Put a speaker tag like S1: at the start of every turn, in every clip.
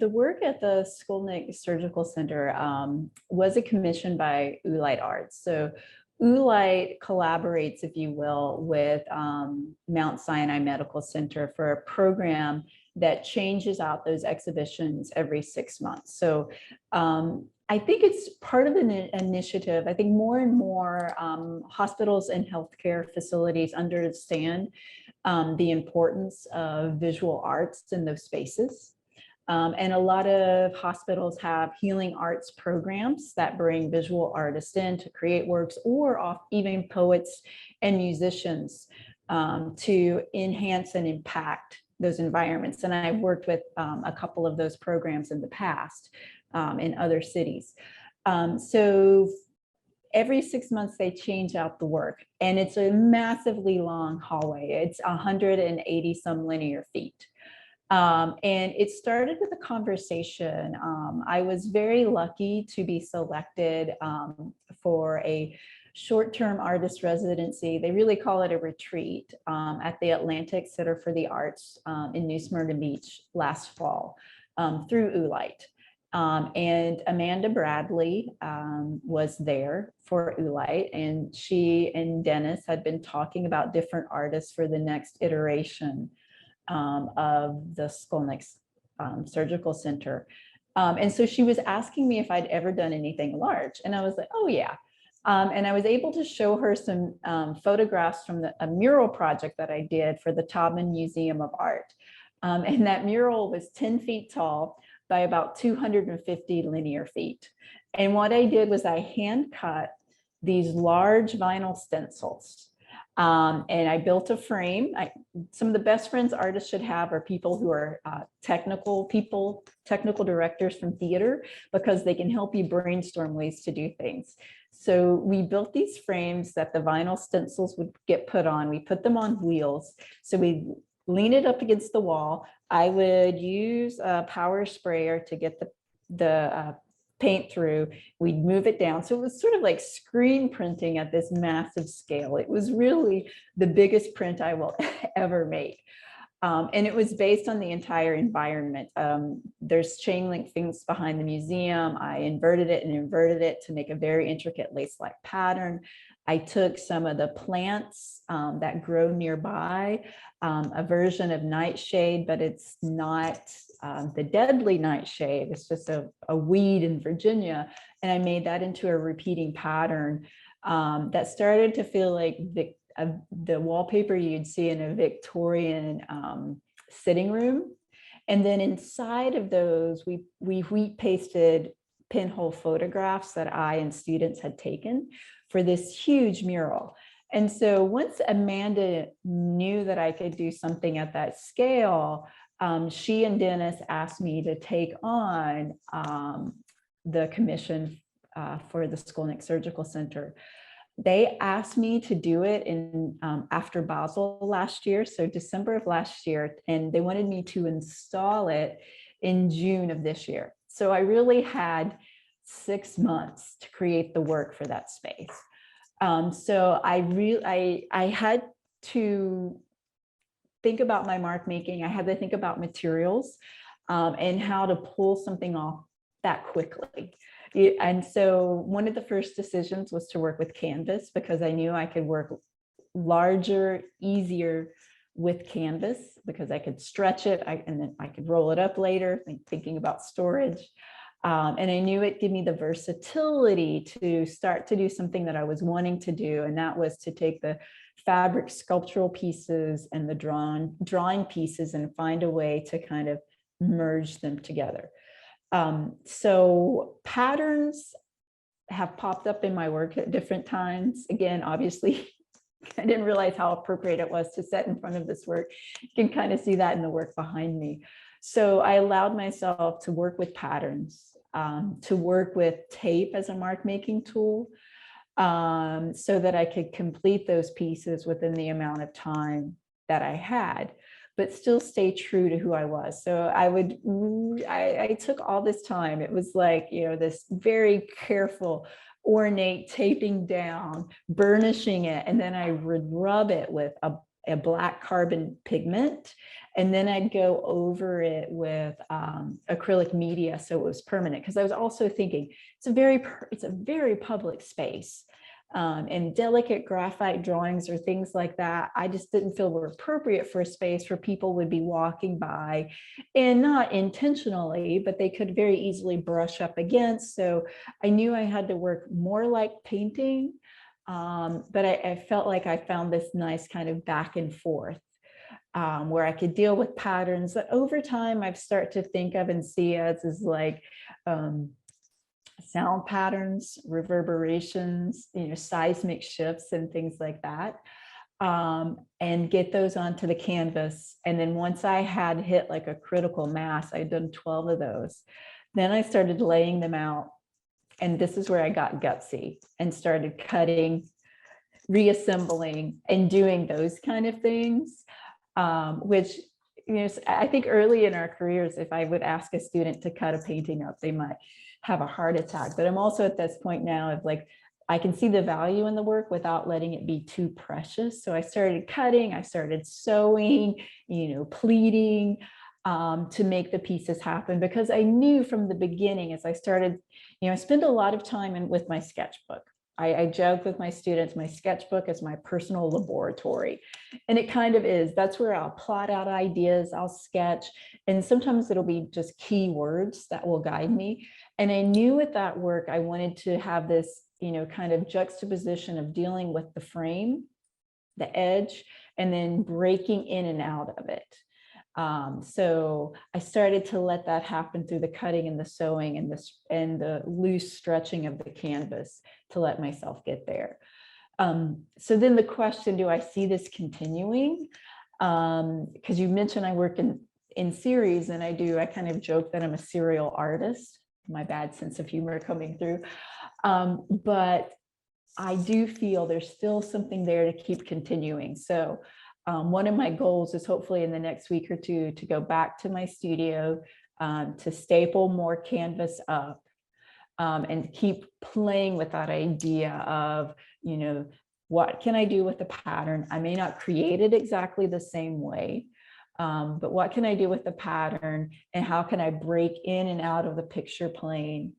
S1: the work at the Skolnick Surgical Center was a commission by Oolite Arts. So Oolite collaborates, if you will, with Mount Sinai Medical Center for a program that changes out those exhibitions every 6 months. So I think it's part of an initiative. I think more and more hospitals and healthcare facilities understand the importance of visual arts in those spaces. And a lot of hospitals have healing arts programs that bring visual artists in to create works, or even poets and musicians to enhance and impact those environments. And I've worked with a couple of those programs in the past in other cities. So every 6 months they change out the work, and it's a massively long hallway. It's 180 some linear feet. And it started with a conversation. I was very lucky to be selected for a short-term artist residency. They really call it a retreat at the Atlantic Center for the Arts in New Smyrna Beach last fall through Oolite. And Amanda Bradley was there for Oolite, and she and Dennis had been talking about different artists for the next iteration of the Skolnick Surgical Center. And so she was asking me if I'd ever done anything large. And I was like, oh yeah. And I was able to show her some photographs from a mural project that I did for the Taubman Museum of Art. And that mural was 10 feet tall by about 250 linear feet. And what I did was I hand cut these large vinyl stencils. And I built a frame. Some of the best friends artists should have are people who are technical directors from theater, because they can help you brainstorm ways to do things. So we built these frames that the vinyl stencils would get put on. We put them on wheels. So we lean it up against the wall. I would use a power sprayer to get the paint through. We'd move it down. So it was sort of like screen printing at this massive scale. It was really the biggest print I will ever make. And it was based on the entire environment. There's chain link things behind the museum. I inverted it to make a very intricate lace-like pattern. I took some of the plants that grow nearby, a version of nightshade, but it's not the deadly nightshade. It's just a weed in Virginia. And I made that into a repeating pattern that started to feel like the wallpaper you'd see in a Victorian sitting room. And then inside of those, we wheat pasted pinhole photographs that I and students had taken for this huge mural. And so once Amanda knew that I could do something at that scale, she and Dennis asked me to take on the commission for the Skolnick Surgical Center. They asked me to do it in after Basel last year, so December of last year, and they wanted me to install it in June of this year. So I really had 6 months to create the work for that space. So I had to think about my mark making. I had to think about materials and how to pull something off that quickly. And so one of the first decisions was to work with canvas, because I knew I could work larger, easier with canvas, because I could stretch it and then I could roll it up later, thinking about storage. And I knew it gave me the versatility to start to do something that I was wanting to do. And that was to take the fabric sculptural pieces and the drawing pieces and find a way to kind of merge them together. So patterns have popped up in my work at different times. Again, obviously, I didn't realize how appropriate it was to set in front of this work. You can kind of see that in the work behind me. So I allowed myself to work with patterns, to work with tape as a mark making tool, so that I could complete those pieces within the amount of time that I had, but still stay true to who I was. So I took all this time. It was like, this very careful, ornate taping down, burnishing it, and then I would rub it with a a black carbon pigment, and then I'd go over it with acrylic media so it was permanent, because I was also thinking it's a very public space. And delicate graphite drawings or things like that, I just didn't feel were appropriate for a space where people would be walking by, and not intentionally, but they could very easily brush up against. So I knew I had to work more like painting, but I felt like I found this nice kind of back and forth, where I could deal with patterns that over time I've started to think of and see as like sound patterns, reverberations, seismic shifts and things like that, and get those onto the canvas. And then once I had hit like a critical mass, I'd done 12 of those, then I started laying them out. And this is where I got gutsy and started cutting, reassembling, and doing those kind of things, which, I think early in our careers, if I would ask a student to cut a painting up, they might have a heart attack. But I'm also at this point now of like, I can see the value in the work without letting it be too precious. So I started cutting, I started sewing, pleating, to make the pieces happen, because I knew from the beginning as I started, I spend a lot of time with my sketchbook. I joke with my students, my sketchbook is my personal laboratory. And it kind of is. That's where I'll plot out ideas, I'll sketch, and sometimes it'll be just keywords that will guide me. And I knew with that work, I wanted to have this, kind of juxtaposition of dealing with the frame, the edge, and then breaking in and out of it. So I started to let that happen through the cutting and the sewing and the loose stretching of the canvas to let myself get there. So then the question, do I see this continuing? Because you mentioned I work in series, and I do. I kind of joke that I'm a serial artist, my bad sense of humor coming through. But I do feel there's still something there to keep continuing. So one of my goals is hopefully in the next week or two to go back to my studio, to staple more canvas up, and keep playing with that idea of, what can I do with the pattern? I may not create it exactly the same way, but what can I do with the pattern, and how can I break in and out of the picture plane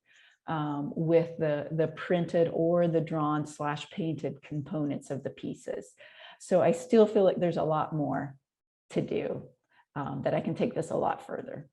S1: with the printed or the drawn / painted components of the pieces. So I still feel like there's a lot more to do, that I can take this a lot further.